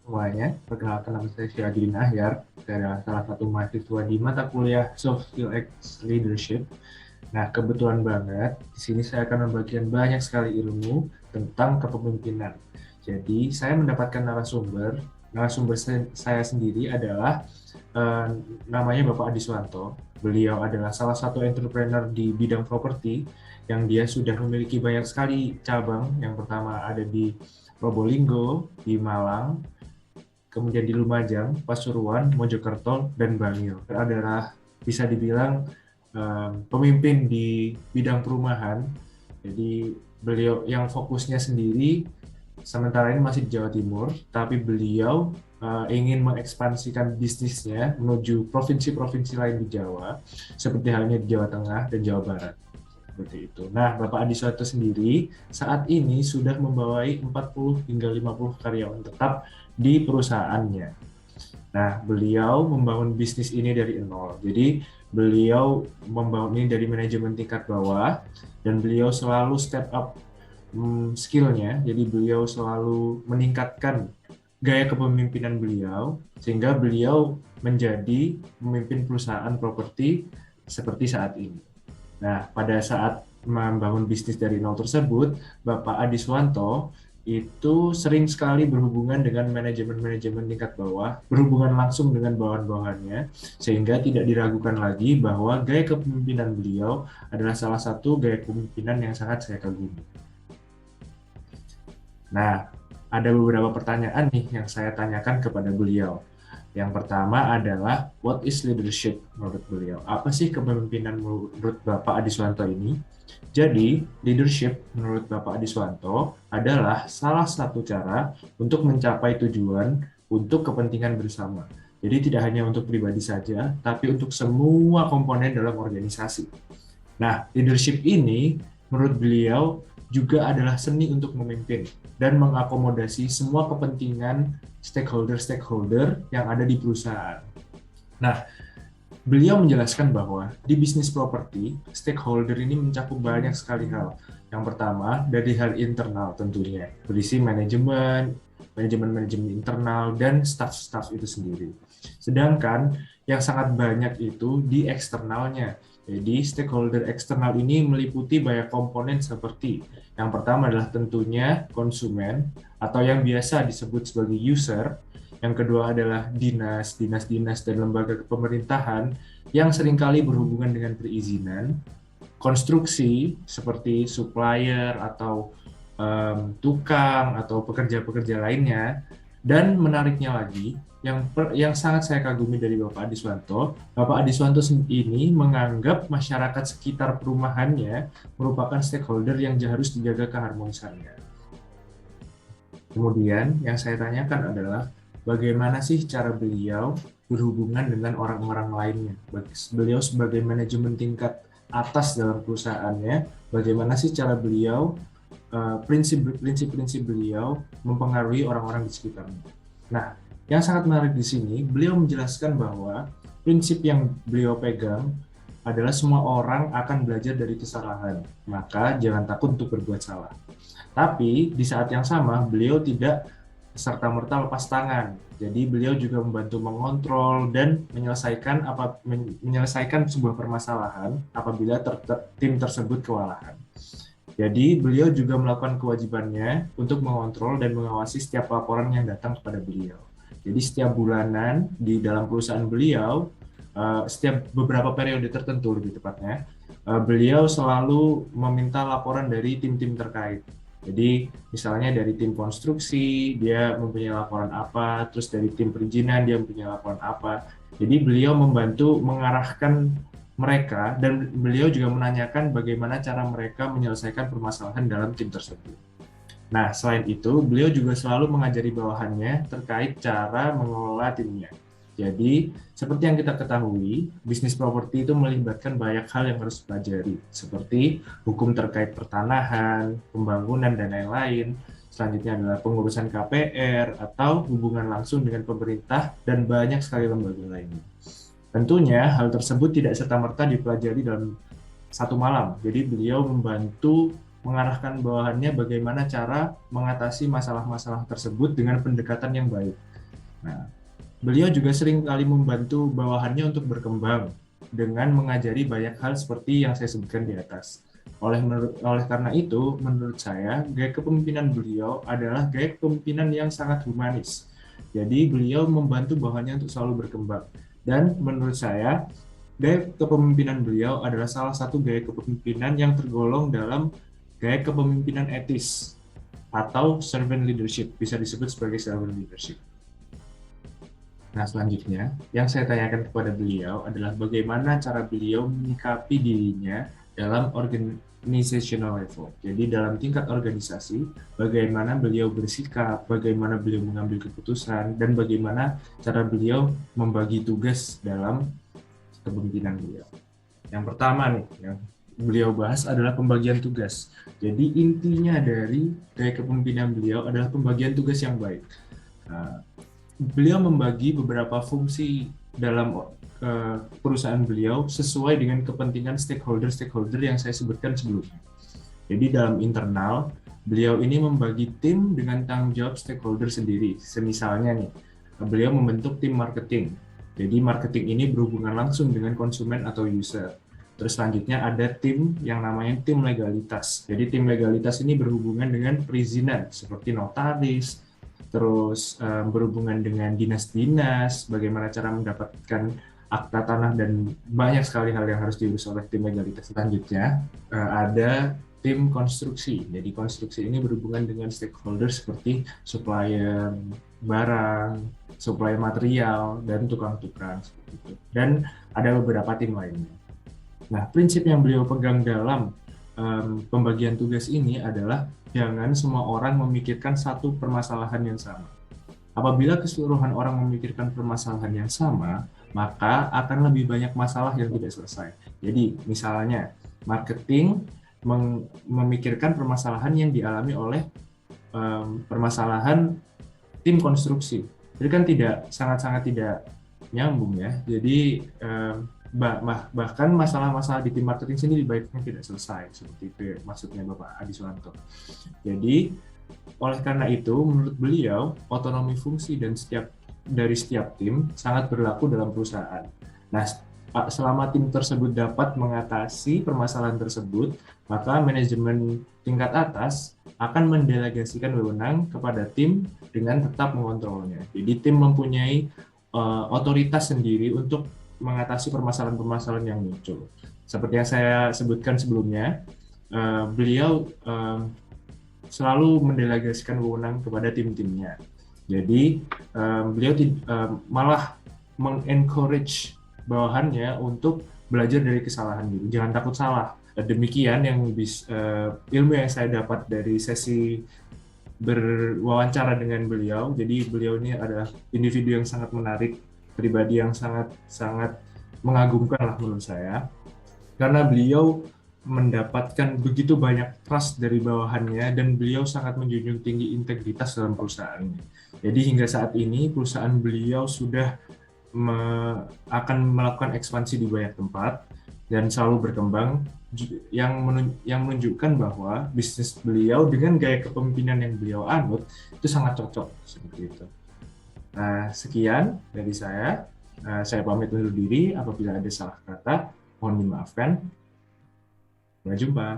semuanya. Perkenalkan, nama saya Syahadin Ahyar, saya salah satu mahasiswa di mata kuliah Soft Skill X Leadership. Nah, kebetulan banget di sini saya akan membagikan banyak sekali ilmu tentang kepemimpinan. Jadi, saya mendapatkan narasumber. Narasumber saya sendiri adalah eh, namanya Bapak Adi Suwanto. Beliau adalah salah satu entrepreneur di bidang properti yang dia sudah memiliki banyak sekali cabang. Yang pertama ada di Probolinggo, di Malang, kemudian di Lumajang, Pasuruan, Mojokerto, dan Bangil. Adalah bisa dibilang pemimpin di bidang perumahan. Jadi beliau yang fokusnya sendiri sementara ini masih di Jawa Timur, tapi beliau ingin mengekspansikan bisnisnya menuju provinsi-provinsi lain di Jawa, seperti halnya di Jawa Tengah dan Jawa Barat. Seperti itu. Nah, Bapak Adi Suwanto sendiri saat ini sudah membawai 40 hingga 50 karyawan tetap di perusahaannya. Nah, beliau membangun bisnis ini dari nol. Jadi, beliau membangun ini dari manajemen tingkat bawah dan beliau selalu step up skill-nya. Jadi, beliau selalu meningkatkan gaya kepemimpinan beliau sehingga beliau menjadi pemimpin perusahaan properti seperti saat ini. Nah, pada saat membangun bisnis dari nol tersebut, Bapak Adi Suwanto itu sering sekali berhubungan dengan manajemen-manajemen tingkat bawah, berhubungan langsung dengan bawahan-bawahannya, sehingga tidak diragukan lagi bahwa gaya kepemimpinan beliau adalah salah satu gaya kepemimpinan yang sangat saya kagumi. Nah, ada beberapa pertanyaan nih yang saya tanyakan kepada beliau. Yang pertama adalah, what is leadership menurut beliau? Apa sih kepemimpinan menurut Bapak Adi Suwanto ini? Jadi, leadership menurut Bapak Adi Suwanto adalah salah satu cara untuk mencapai tujuan untuk kepentingan bersama. Jadi tidak hanya untuk pribadi saja, tapi untuk semua komponen dalam organisasi. Nah, leadership ini menurut beliau juga adalah seni untuk memimpin dan mengakomodasi semua kepentingan stakeholder-stakeholder yang ada di perusahaan. Nah, beliau menjelaskan bahwa di bisnis properti, stakeholder ini mencakup banyak sekali hal. Yang pertama, dari hal internal tentunya, berisi manajemen internal, dan staff-staff itu sendiri. Sedangkan yang sangat banyak itu di eksternalnya. Jadi, stakeholder eksternal ini meliputi banyak komponen seperti yang pertama adalah tentunya konsumen atau yang biasa disebut sebagai user. Yang kedua adalah dinas dan lembaga pemerintahan yang seringkali berhubungan dengan perizinan, konstruksi seperti supplier atau tukang atau pekerja-pekerja lainnya, dan menariknya lagi, yang sangat saya kagumi dari Bapak Adi Suwanto ini menganggap masyarakat sekitar perumahannya merupakan stakeholder yang harus dijaga keharmonisannya. Kemudian yang saya tanyakan adalah bagaimana sih cara beliau berhubungan dengan orang-orang lainnya. Beliau sebagai manajemen tingkat atas dalam perusahaannya, bagaimana sih cara beliau, prinsip-prinsip beliau mempengaruhi orang-orang di sekitarnya. Nah, yang sangat menarik di sini, beliau menjelaskan bahwa prinsip yang beliau pegang adalah semua orang akan belajar dari kesalahan, maka jangan takut untuk berbuat salah. Tapi di saat yang sama, beliau tidak serta-merta lepas tangan. Jadi beliau juga membantu mengontrol dan menyelesaikan sebuah permasalahan apabila tim tersebut kewalahan. Jadi beliau juga melakukan kewajibannya untuk mengontrol dan mengawasi setiap laporan yang datang kepada beliau. Jadi setiap bulanan di dalam perusahaan beliau, setiap beberapa periode tertentu lebih tepatnya, beliau selalu meminta laporan dari tim-tim terkait. Jadi misalnya dari tim konstruksi dia mempunyai laporan apa, terus dari tim perizinan dia mempunyai laporan apa. Jadi beliau membantu mengarahkan mereka dan beliau juga menanyakan bagaimana cara mereka menyelesaikan permasalahan dalam tim tersebut. Nah, selain itu, beliau juga selalu mengajari bawahannya terkait cara mengelola timnya. Jadi, seperti yang kita ketahui, bisnis properti itu melibatkan banyak hal yang harus dipelajari, seperti hukum terkait pertanahan, pembangunan, dan lain-lain. Selanjutnya adalah pengurusan KPR, atau hubungan langsung dengan pemerintah, dan banyak sekali lembaga lainnya. Tentunya, hal tersebut tidak serta-merta dipelajari dalam satu malam. Jadi, beliau membantu mengarahkan bawahannya bagaimana cara mengatasi masalah-masalah tersebut dengan pendekatan yang baik. Nah, beliau juga sering kali membantu bawahannya untuk berkembang dengan mengajari banyak hal seperti yang saya sebutkan di atas. Oleh karena itu, menurut saya, gaya kepemimpinan beliau adalah gaya kepemimpinan yang sangat humanis. Jadi, beliau membantu bawahannya untuk selalu berkembang. Dan menurut saya, gaya kepemimpinan beliau adalah salah satu gaya kepemimpinan yang tergolong dalam gaya kepemimpinan etis atau servant leadership, bisa disebut sebagai servant leadership. Nah, selanjutnya, yang saya tanyakan kepada beliau adalah bagaimana cara beliau menyikapi dirinya dalam organizational level. Jadi, dalam tingkat organisasi, bagaimana beliau bersikap, bagaimana beliau mengambil keputusan, dan bagaimana cara beliau membagi tugas dalam kepemimpinan beliau. Yang pertama nih, yang beliau bahas adalah pembagian tugas. Jadi, intinya dari gaya kepemimpinan beliau adalah pembagian tugas yang baik. Nah, beliau membagi beberapa fungsi dalam perusahaan beliau sesuai dengan kepentingan stakeholder-stakeholder yang saya sebutkan sebelumnya. Jadi dalam internal, beliau ini membagi tim dengan tanggung jawab stakeholder sendiri. Semisalnya nih, beliau membentuk tim marketing. Jadi marketing ini berhubungan langsung dengan konsumen atau user. Terus selanjutnya ada tim yang namanya tim legalitas. Jadi tim legalitas ini berhubungan dengan perizinan seperti notaris, terus berhubungan dengan dinas-dinas, bagaimana cara mendapatkan akta tanah dan banyak sekali hal yang harus diurus oleh tim legalitas. Selanjutnya ada tim konstruksi. Jadi konstruksi ini berhubungan dengan stakeholder seperti supplier barang, supplier material, dan tukang-tukang seperti itu. Dan ada beberapa tim lainnya. Nah, prinsip yang beliau pegang dalam pembagian tugas ini adalah jangan semua orang memikirkan satu permasalahan yang sama. Apabila keseluruhan orang memikirkan permasalahan yang sama, maka akan lebih banyak masalah yang tidak selesai. Jadi, misalnya, marketing memikirkan permasalahan yang dialami oleh permasalahan tim konstruksi. Jadi kan tidak sangat-sangat tidak nyambung ya. Jadi bahkan masalah-masalah di tim marketing sendiri baiknya tidak selesai seperti itu ya, maksudnya Bapak Adi Suwanto. Jadi oleh karena itu menurut beliau otonomi fungsi dan dari setiap tim sangat berlaku dalam perusahaan. Nah, selama tim tersebut dapat mengatasi permasalahan tersebut, maka manajemen tingkat atas akan mendelegasikan wewenang kepada tim dengan tetap mengontrolnya. Jadi tim mempunyai otoritas sendiri untuk mengatasi permasalahan-permasalahan yang muncul. Seperti yang saya sebutkan sebelumnya, beliau selalu mendelegasikan wewenang kepada tim-timnya. Jadi beliau malah mengencourage bawahannya untuk belajar dari kesalahan gitu. Jangan takut salah. Demikian yang ilmu yang saya dapat dari sesi berwawancara dengan beliau. Jadi beliau ini adalah individu yang sangat menarik, pribadi yang sangat mengagumkan lah menurut saya. Karena beliau mendapatkan begitu banyak trust dari bawahannya dan beliau sangat menjunjung tinggi integritas dalam perusahaannya. Jadi hingga saat ini perusahaan beliau sudah akan melakukan ekspansi di banyak tempat dan selalu berkembang yang menunjukkan bahwa bisnis beliau dengan gaya kepemimpinan yang beliau anut itu sangat cocok seperti itu. Nah, sekian dari saya. Saya pamit undur diri. Apabila ada salah kata, mohon dimaafkan. Sampai jumpa.